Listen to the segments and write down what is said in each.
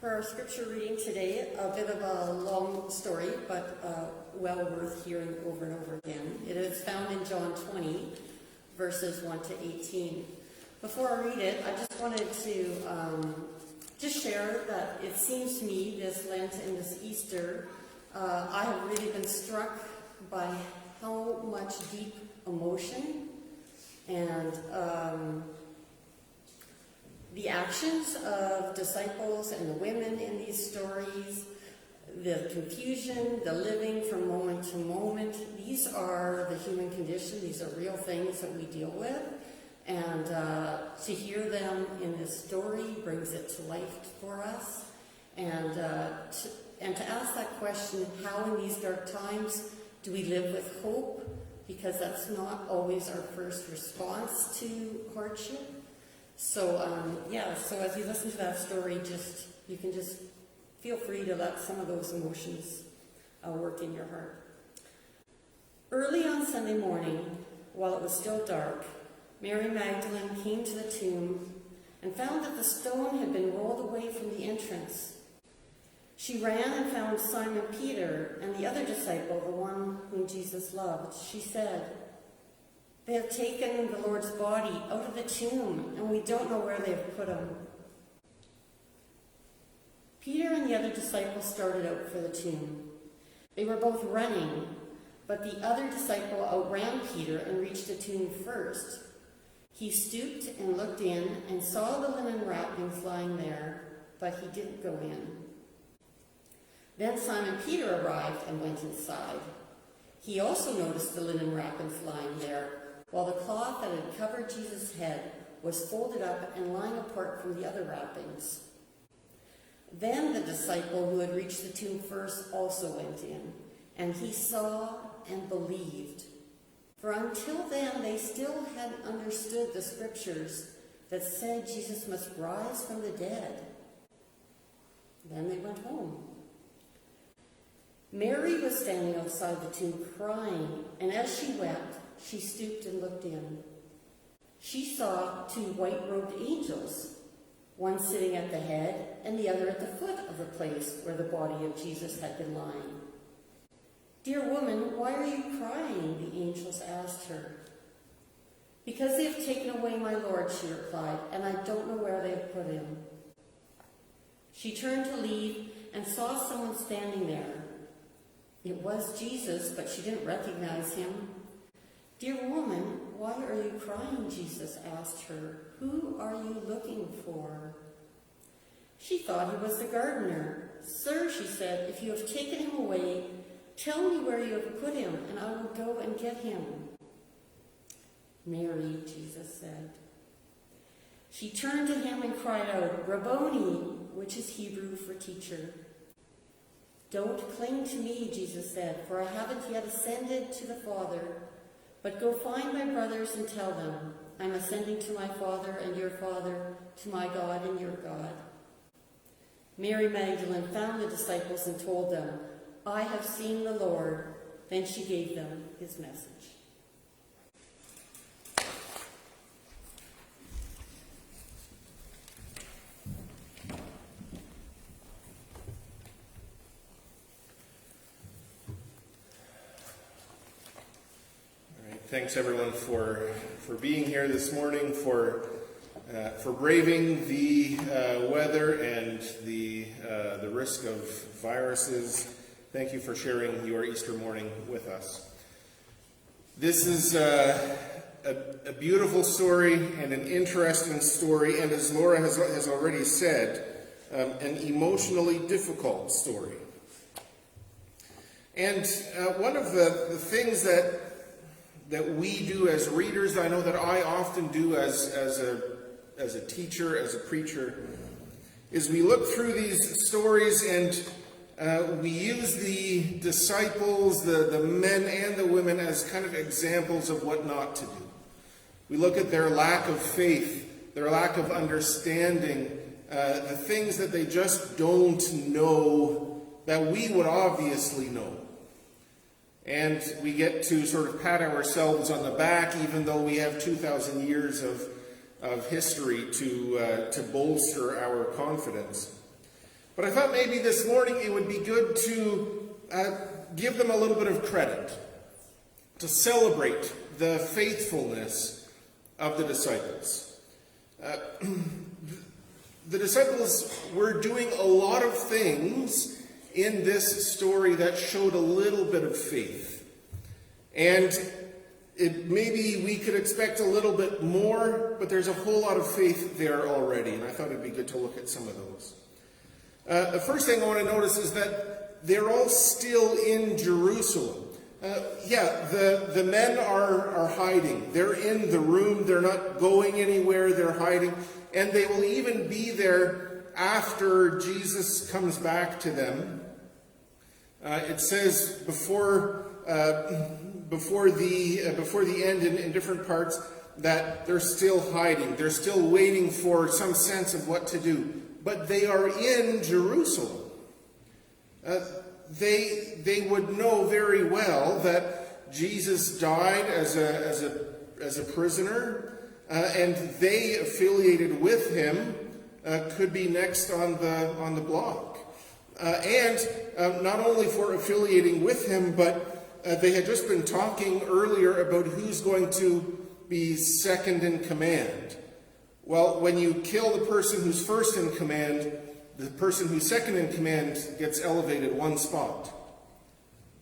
For our scripture reading today, a bit of a long story, but well worth hearing over and over again. It is found in John 20, verses 1 to 18. Before I read it, I just wanted to just share that it seems to me this Lent and this Easter, I have really been struck by how much deep emotion and the actions of disciples and the women in these stories, the confusion, the living from moment to moment, these are the human condition. These are real things that we deal with. And to hear them in this story brings it to life for us. And to ask that question, how in these dark times do we live with hope? Because that's not always our first response to hardship. So, so as you listen to that story, you can just feel free to let some of those emotions work in your heart. Early on Sunday morning, while it was still dark, Mary Magdalene came to the tomb and found that the stone had been rolled away from the entrance. She ran and found Simon Peter and the other disciple, the one whom Jesus loved. She said, "They have taken the Lord's body out of the tomb, and we don't know where they have put him." Peter and the other disciple started out for the tomb. They were both running, but the other disciple outran Peter and reached the tomb first. He stooped and looked in and saw the linen wrappings lying there, but he didn't go in. Then Simon Peter arrived and went inside. He also noticed the linen wrappings lying there, while the cloth that had covered Jesus' head was folded up and lying apart from the other wrappings. Then the disciple who had reached the tomb first also went in, and he saw and believed. For until then they still hadn't understood the scriptures that said Jesus must rise from the dead. Then they went home. Mary was standing outside the tomb crying, and as she wept, she stooped and looked in. She saw two white-robed angels, one sitting at the head and the other at the foot of the place where the body of Jesus had been lying. "Dear woman, why are you crying?" the angels asked her. "Because they have taken away my Lord," she replied, "and I don't know where they have put him." She turned to leave and saw someone standing there. It was Jesus, but she didn't recognize him. "Dear woman, why are you crying?" Jesus asked her. "Who are you looking for?" She thought he was the gardener. "Sir," she said, "if you have taken him away, tell me where you have put him, and I will go and get him." "Mary," Jesus said. She turned to him and cried out, "Rabboni," which is Hebrew for teacher. "Don't cling to me," Jesus said, "for I haven't yet ascended to the Father. But go find my brothers and tell them, I'm ascending to my Father and your Father, to my God and your God." Mary Magdalene found the disciples and told them, "I have seen the Lord." Then she gave them his message. Thanks everyone for being here this morning, for braving the weather and the risk of viruses. Thank you for sharing your Easter morning with us. This is a beautiful story and an interesting story, and as Laura has already said, an emotionally difficult story. And one of the things that we do as readers, I know that I often do as a teacher, as a preacher, is we look through these stories and we use the disciples, the men and the women, as kind of examples of what not to do. We look at their lack of faith, their lack of understanding, the things that they just don't know that we would obviously know. And we get to sort of pat ourselves on the back, even though we have 2,000 years of history to bolster our confidence. But I thought maybe this morning it would be good to give them a little bit of credit, to celebrate the faithfulness of the disciples. The disciples were doing a lot of things in this story that showed a little bit of faith. And maybe we could expect a little bit more, but there's a whole lot of faith there already, and I thought it'd be good to look at some of those. The first thing I want to notice is that they're all still in Jerusalem. The men are hiding. They're in the room. They're not going anywhere. They're hiding. And they will even be there after Jesus comes back to them. It says before the end in different parts that they're still hiding. They're still waiting for some sense of what to do. But they are in Jerusalem. They would know very well that Jesus died as a prisoner, and they affiliated with him could be next on the block. And not only for affiliating with him, but they had just been talking earlier about who's going to be second in command. Well, when you kill the person who's first in command, the person who's second in command gets elevated one spot.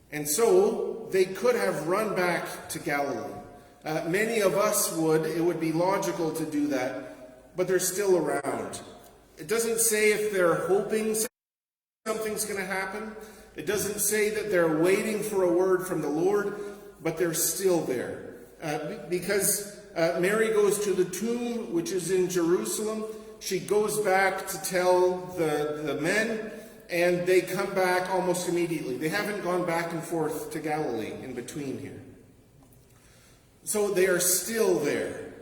And so they could have run back to Galilee. Many of us would. It would be logical to do that, but they're still around. It doesn't say if they're hoping something's going to happen. It doesn't say that they're waiting for a word from the Lord, but they're still there. Because Mary goes to the tomb, which is in Jerusalem. She goes back to tell the men, and they come back almost immediately. They haven't gone back and forth to Galilee in between here. So they are still there.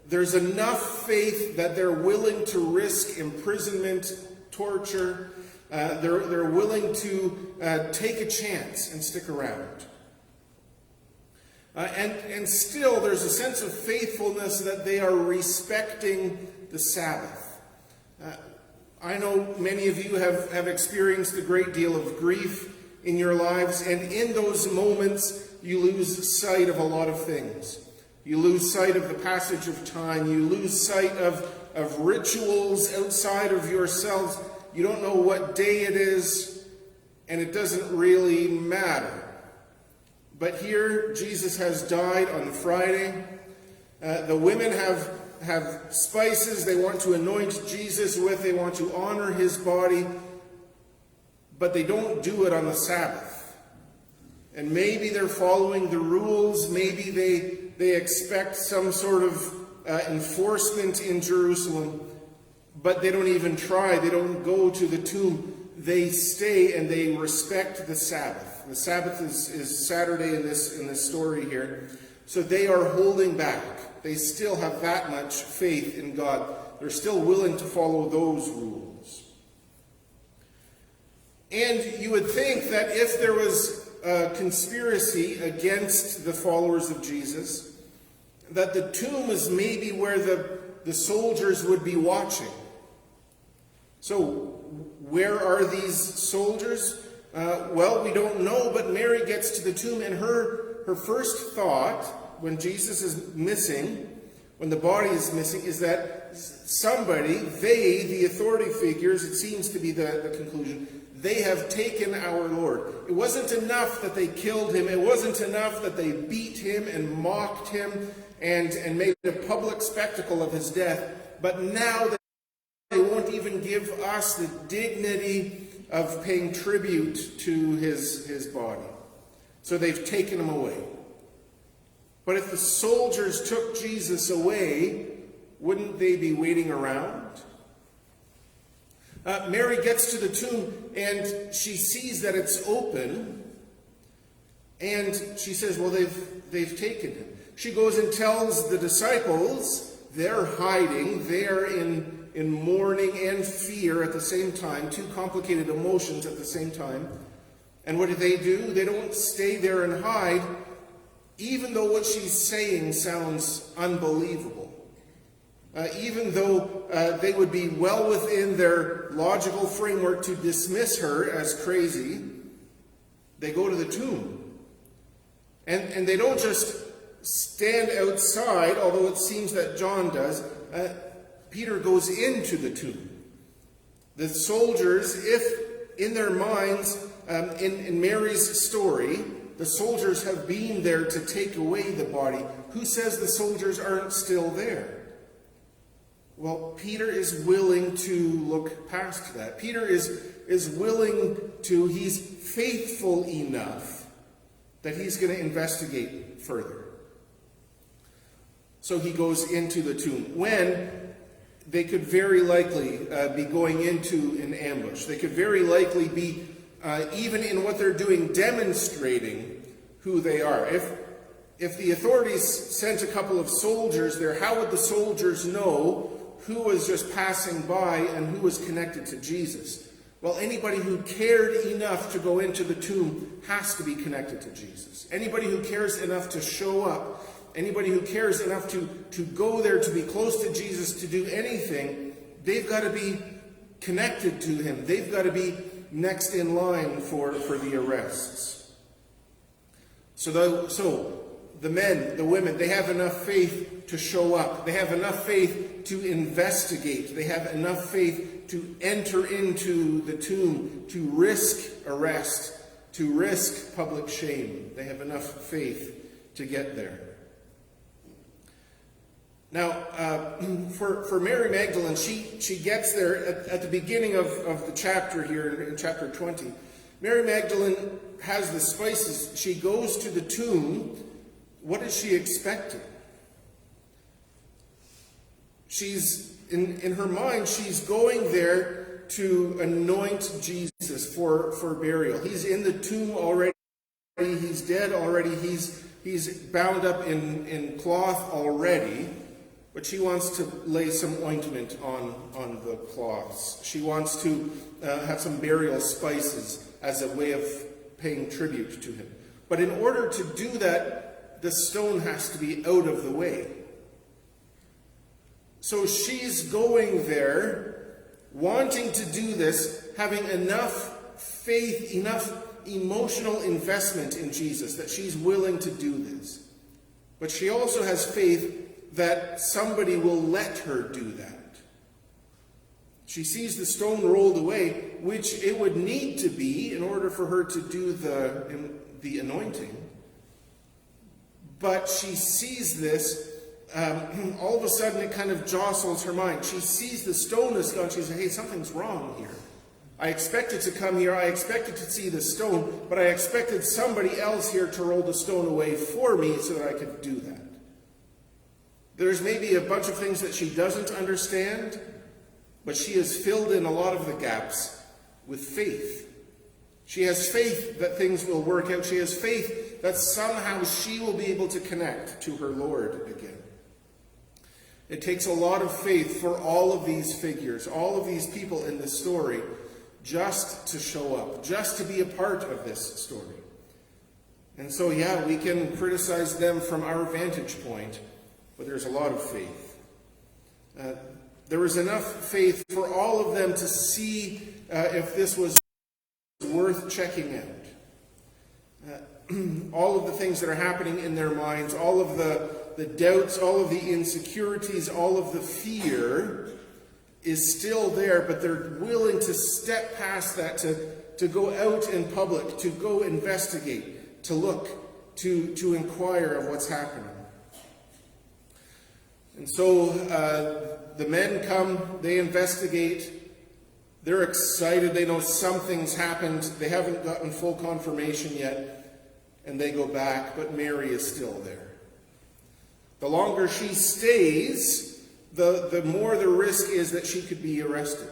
There's enough faith that they're willing to risk imprisonment, torture. They're willing to take a chance and stick around. And still there's a sense of faithfulness that they are respecting the Sabbath. I know many of you have experienced a great deal of grief in your lives, and in those moments you lose sight of a lot of things. You lose sight of the passage of time. You lose sight of rituals outside of yourselves. You don't know what day it is, and it doesn't really matter. But here, Jesus has died on Friday. The women have spices they want to anoint Jesus with. They want to honor his body, but they don't do it on the Sabbath. And maybe they're following the rules. Maybe they expect some sort of enforcement in Jerusalem, but they don't even try. They don't go to the tomb. They stay and they respect the Sabbath. The Sabbath is Saturday in this story here. So they are holding back. They still have that much faith in God. They're still willing to follow those rules. And you would think that if there was a conspiracy against the followers of Jesus, that the tomb is maybe where the soldiers would be watching. So where are these soldiers? Well, we don't know, but Mary gets to the tomb, and her first thought when Jesus is missing, when the body is missing, is that somebody, they, the authority figures, it seems to be the conclusion, they have taken our Lord. It wasn't enough that they killed him. It wasn't enough that they beat him and mocked him and made a public spectacle of his death. But now they won't even give us the dignity of paying tribute to his body. So they've taken him away. But if the soldiers took Jesus away, wouldn't they be waiting around? Mary gets to the tomb and she sees that it's open, and she says, well, they've taken him. She goes and tells the disciples. They're hiding. They're in mourning and fear at the same time, two complicated emotions at the same time. And what do? They don't stay there and hide, even though what she's saying sounds unbelievable. Even though they would be well within their logical framework to dismiss her as crazy, they go to the tomb. And they don't just stand outside, although it seems that John does. Peter goes into the tomb. The soldiers, if in their minds, in Mary's story, the soldiers have been there to take away the body, who says the soldiers aren't still there? Well, Peter is willing to look past that. Peter is willing to, he's faithful enough that he's going to investigate further. So he goes into the tomb when they could very likely be going into an ambush. They could very likely be, even in what they're doing, demonstrating who they are. If the authorities sent a couple of soldiers there, how would the soldiers know who was just passing by and who was connected to Jesus? Well, anybody who cared enough to go into the tomb has to be connected to Jesus. Anybody who cares enough to show up, anybody who cares enough to go there, to be close to Jesus, to do anything, they've got to be connected to him. They've got to be next in line for the arrests. So the men, the women, they have enough faith to show up. They have enough faith to investigate. They have enough faith to enter into the tomb, to risk arrest, to risk public shame. They have enough faith to get there. Now, for Mary Magdalene, she gets there at the beginning of the chapter here, in chapter 20. Mary Magdalene has the spices. She goes to the tomb. What is she expecting? She's, in her mind, she's going there to anoint Jesus for burial. He's in the tomb already. He's dead already. He's bound up in cloth already. But she wants to lay some ointment on the cloths. She wants to have some burial spices as a way of paying tribute to him. But in order to do that, the stone has to be out of the way. So she's going there, wanting to do this, having enough faith, enough emotional investment in Jesus that she's willing to do this. But she also has faith that somebody will let her do that. She sees the stone rolled away, which it would need to be in order for her to do the anointing. But she sees this, all of a sudden it kind of jostles her mind. She sees the stone is gone. She says, hey, something's wrong here. I expected to come here, I expected to see the stone, but I expected somebody else here to roll the stone away for me so that I could do that. There's maybe a bunch of things that she doesn't understand, but she has filled in a lot of the gaps with faith. She has faith that things will work out. She has faith that somehow she will be able to connect to her Lord again. It takes a lot of faith for all of these figures, all of these people in the story, just to show up, just to be a part of this story. And so, yeah, we can criticize them from our vantage point, but there's a lot of faith. There was enough faith for all of them to see if this was worth checking out. All of the things that are happening in their minds, all of the doubts, all of the insecurities, all of the fear is still there, but they're willing to step past that, to go out in public, to go investigate, to look, to inquire of what's happening. And so the men come, they investigate, they're excited, they know something's happened, they haven't gotten full confirmation yet, and they go back, but Mary is still there. The longer she stays, the more the risk is that she could be arrested.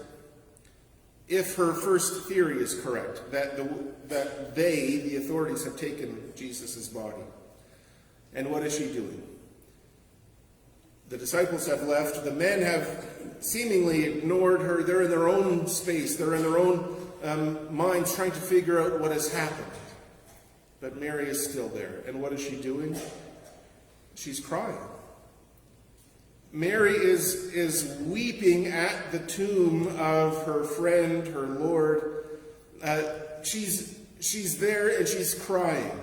If her first theory is correct, that the authorities, have taken Jesus' body. And what is she doing? The disciples have left. The men have seemingly ignored her. They're in their own space. They're in their own minds trying to figure out what has happened. But Mary is still there. And what is she doing? She's crying. Mary is weeping at the tomb of her friend, her Lord. She's there and she's crying.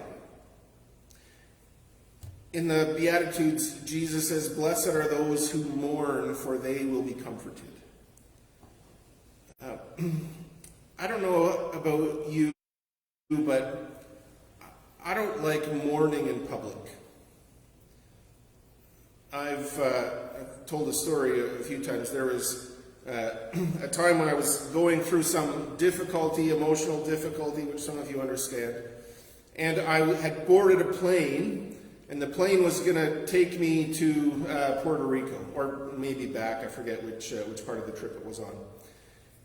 In the Beatitudes, Jesus says, "Blessed are those who mourn, for they will be comforted." I don't know about you, but I don't like mourning in public. I've told a story a few times. There was a time when I was going through some difficulty, emotional difficulty, which some of you understand, and I had boarded a plane, and the plane was going to take me to Puerto Rico, or maybe back. I forget which part of the trip it was on.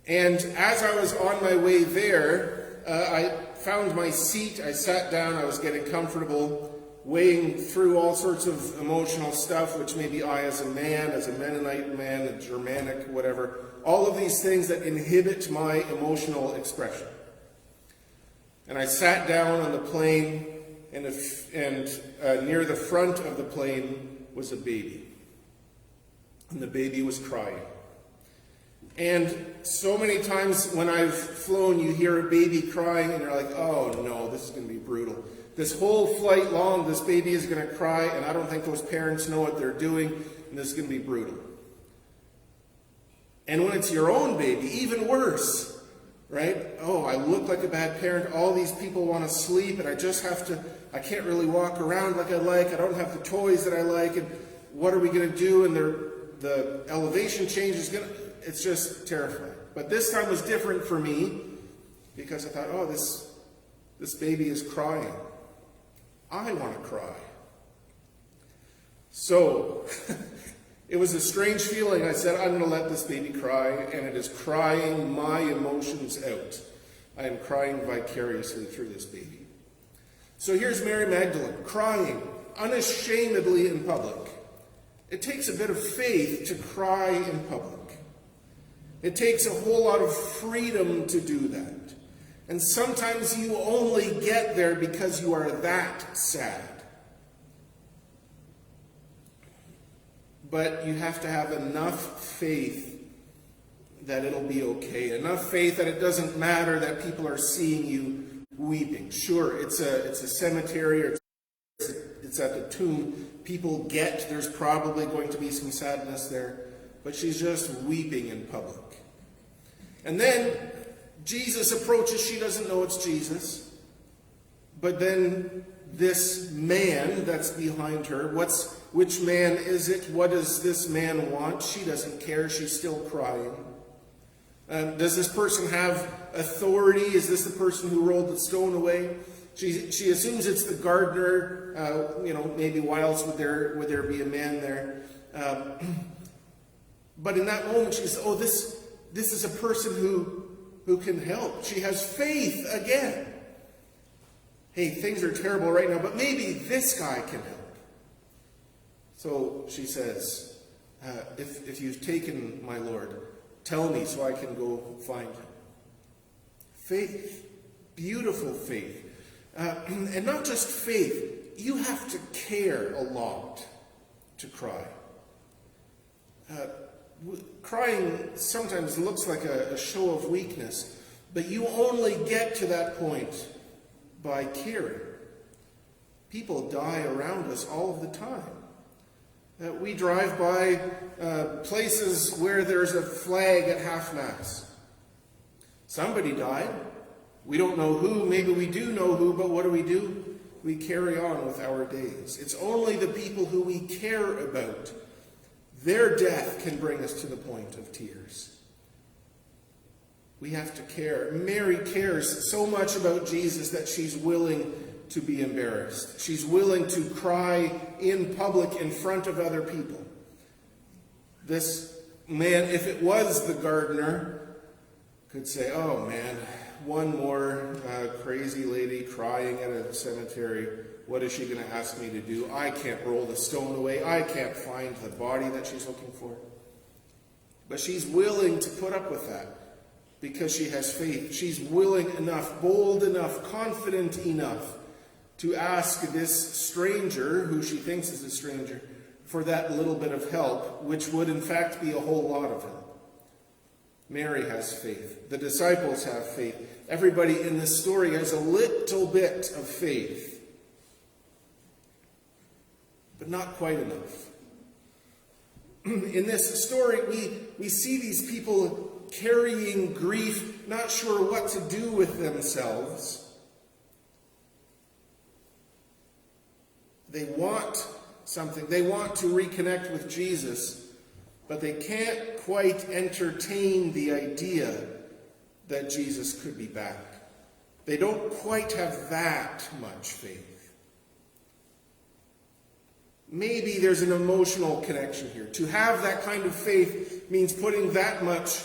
And as I was on my way there, I found my seat. I sat down. I was getting comfortable, weighing through all sorts of emotional stuff, which maybe I, as a man, as a Mennonite man, a Germanic, whatever, all of these things that inhibit my emotional expression. And I sat down on the plane, and near the front of the plane was a baby. And the baby was crying. And so many times when I've flown, you hear a baby crying, and you're like, oh no, this is going to be brutal. This whole flight long, this baby is going to cry, and I don't think those parents know what they're doing, and this is going to be brutal. And when it's your own baby, even worse, right? Oh, I look like a bad parent. All these people want to sleep, and I can't really walk around like I like. I don't have the toys that I like, and what are we going to do? And the elevation change is it's just terrifying. But this time was different for me, because I thought, oh, this baby is crying. I want to cry. So, it was a strange feeling. I said, I'm going to let this baby cry, and it is crying my emotions out. I am crying vicariously through this baby. So here's Mary Magdalene, crying unashamedly in public. It takes a bit of faith to cry in public. It takes a whole lot of freedom to do that. And sometimes you only get there because you are that sad. But you have to have enough faith that it'll be okay. Enough faith that it doesn't matter that people are seeing you weeping. Sure, it's a cemetery, or it's at the tomb. People get there's probably going to be some sadness there. But she's just weeping in public. And then Jesus approaches. She doesn't know it's Jesus. But then this man that's behind her, which man is it? What does this man want? She doesn't care. She's still crying. Does this person have authority? Is this the person who rolled the stone away? She assumes it's the gardener. Maybe why else would there be a man there? But in that moment, she says, oh, this is a person who can help. She has faith again. Hey, things are terrible right now, but maybe this guy can help. So she says, if you've taken my Lord, tell me so I can go find him. Faith, beautiful faith. And not just faith, you have to care a lot to cry. Crying sometimes looks like a show of weakness, but you only get to that point by caring. People die around us all of the time. We drive by places where there's a flag at half-mast. Somebody died. We don't know who, maybe we do know who, but what do? We carry on with our days. It's only the people who we care about. Their death can bring us to the point of tears. We have to care. Mary cares so much about Jesus that she's willing to be embarrassed. She's willing to cry in public in front of other people. This man, if it was the gardener, could say, oh man, one more crazy lady crying at a cemetery. What is she going to ask me to do? I can't roll the stone away. I can't find the body that she's looking for. But she's willing to put up with that because she has faith. She's willing enough, bold enough, confident enough to ask this stranger, who she thinks is a stranger, for that little bit of help, which would in fact be a whole lot of help. Mary has faith. The disciples have faith. Everybody in this story has a little bit of faith, but not quite enough. In this story, we see these people carrying grief, not sure what to do with themselves. They want something. They want to reconnect with Jesus, but they can't quite entertain the idea that Jesus could be back. They don't quite have that much faith. Maybe there's an emotional connection here. To have that kind of faith means putting that much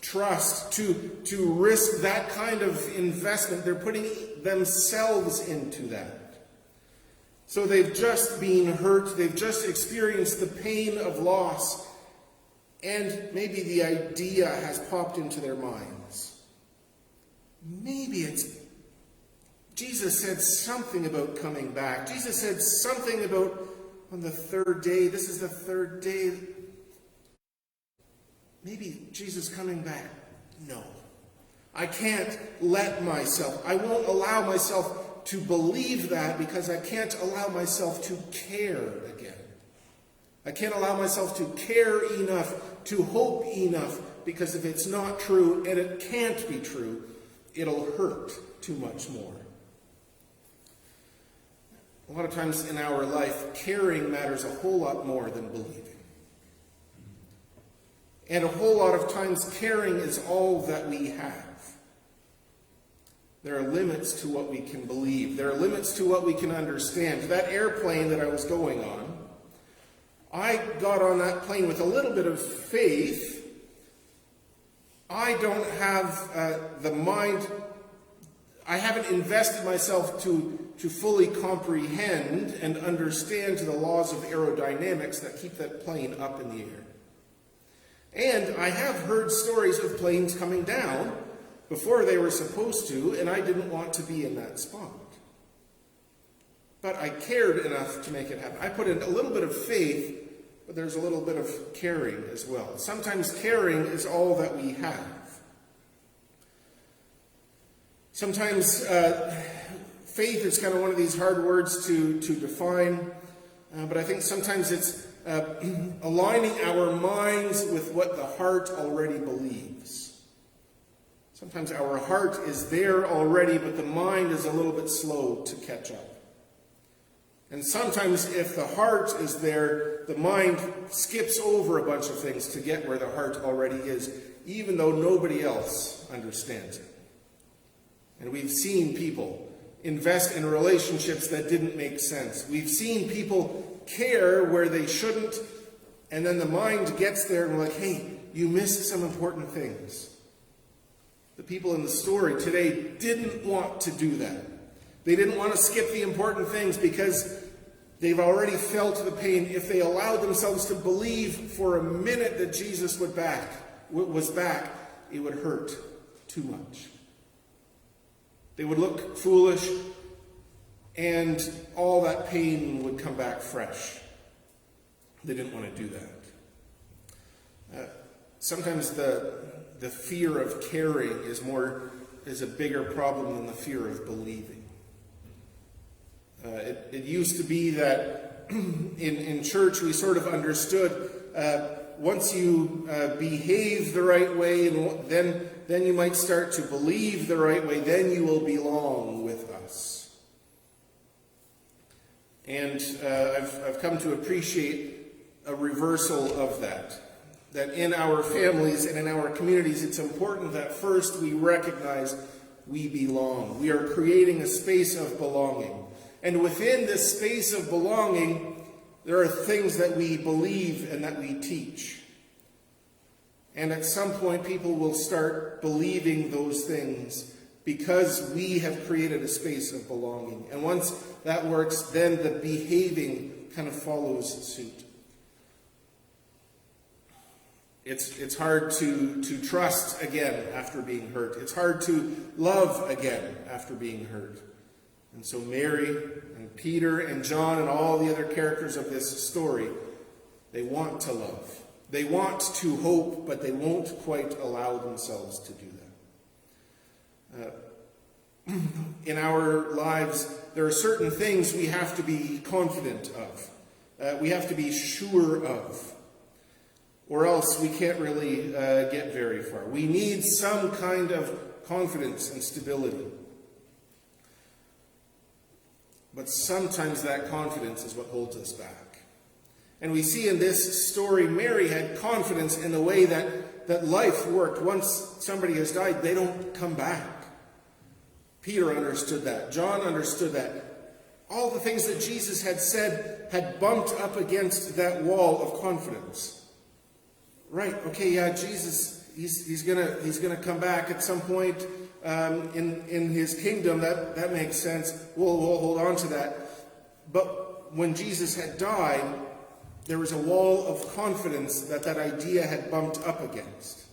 trust, to risk that kind of investment. They're putting themselves into that. So they've just been hurt, they've just experienced the pain of loss, and maybe the idea has popped into their minds. Maybe it's Jesus said something about coming back. Jesus said something about on the third day. This is the third day. Maybe Jesus coming back. No. I can't let myself, I won't allow myself to believe that because I can't allow myself to care again. I can't allow myself to care enough, to hope enough, because if it's not true, and it can't be true, it'll hurt too much more. A lot of times in our life, caring matters a whole lot more than believing. And a whole lot of times, caring is all that we have. There are limits to what we can believe. There are limits to what we can understand. That airplane that I was going on, I got on that plane with a little bit of faith. I don't have the mind, I haven't invested myself to fully comprehend and understand the laws of aerodynamics that keep that plane up in the air. And I have heard stories of planes coming down before they were supposed to, and I didn't want to be in that spot. But I cared enough to make it happen. I put in a little bit of faith, but there's a little bit of caring as well. Sometimes caring is all that we have. Sometimes faith is kind of one of these hard words to define, but I think sometimes it's aligning our minds with what the heart already believes. Sometimes our heart is there already, but the mind is a little bit slow to catch up. And sometimes if the heart is there, the mind skips over a bunch of things to get where the heart already is, even though nobody else understands it. And we've seen people invest in relationships that didn't make sense. We've seen people care where they shouldn't, and then the mind gets there and we're like, hey, you missed some important things. The people in the story today didn't want to do that. They didn't want to skip the important things because they've already felt the pain. If they allowed themselves to believe for a minute that Jesus was back, it would hurt too much. They would look foolish, and all that pain would come back fresh. They didn't want to do that. Sometimes the fear of caring is a bigger problem than the fear of believing. It used to be that in church we sort of understood once you behave the right way, and then you might start to believe the right way, then you will belong with us. And I've come to appreciate a reversal of that. That in our families and in our communities, it's important that first we recognize we belong. We are creating a space of belonging. And within this space of belonging, there are things that we believe and that we teach. And at some point, people will start believing those things because we have created a space of belonging. And once that works, then the behaving kind of follows suit. It's hard to trust again after being hurt. It's hard to love again after being hurt. And so Mary and Peter and John and all the other characters of this story They want to love. They want to hope, but they won't quite allow themselves to do that. In our lives, there are certain things we have to be confident of. We have to be sure of. Or else we can't really get very far. We need some kind of confidence and stability. But sometimes that confidence is what holds us back. And we see in this story, Mary had confidence in the way that life worked. Once somebody has died, they don't come back. Peter understood that. John understood that. All the things that Jesus had said had bumped up against that wall of confidence. Right, okay, yeah, Jesus, he's gonna come back at some point in his kingdom. That makes sense. We'll hold on to that. But when Jesus had died, there was a wall of confidence that idea had bumped up against.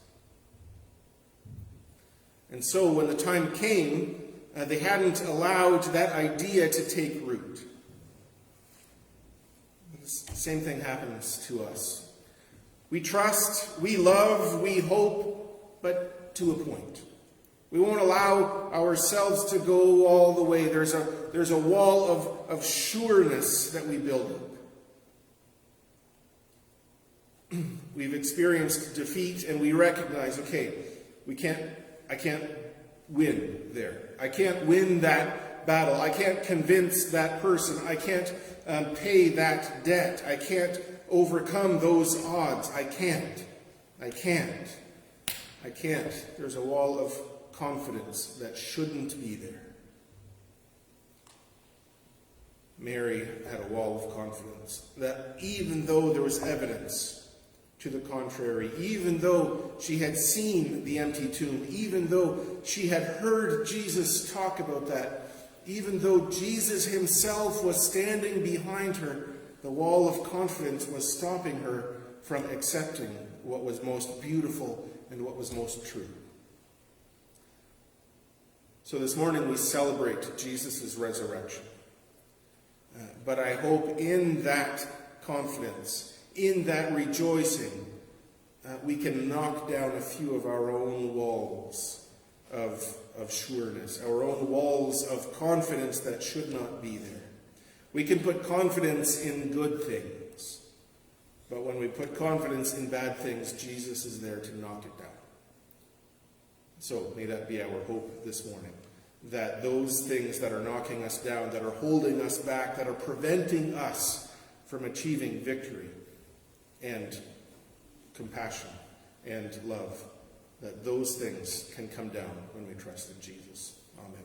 And so when the time came, they hadn't allowed that idea to take root. The same thing happens to us. We trust, we love, we hope, but to a point. We won't allow ourselves to go all the way. There's a wall of sureness that we build up. We've experienced defeat and we recognize, okay, I can't win there. I can't win that battle. I can't convince that person. I can't pay that debt. I can't overcome those odds. I can't. There's a wall of confidence that shouldn't be there. Mary had a wall of confidence that even though there was evidence to the contrary, even though she had seen the empty tomb, even though she had heard Jesus talk about that, even though Jesus himself was standing behind her, the wall of confidence was stopping her from accepting what was most beautiful and what was most true. So this morning we celebrate Jesus' resurrection. But I hope in that confidence, in that rejoicing, we can knock down a few of our own walls of sureness, our own walls of confidence that should not be there. We can put confidence in good things, but when we put confidence in bad things, Jesus is there to knock it down. So may that be our hope this morning, that those things that are knocking us down, that are holding us back, that are preventing us from achieving victory and compassion and love, that those things can come down when we trust in Jesus. Amen.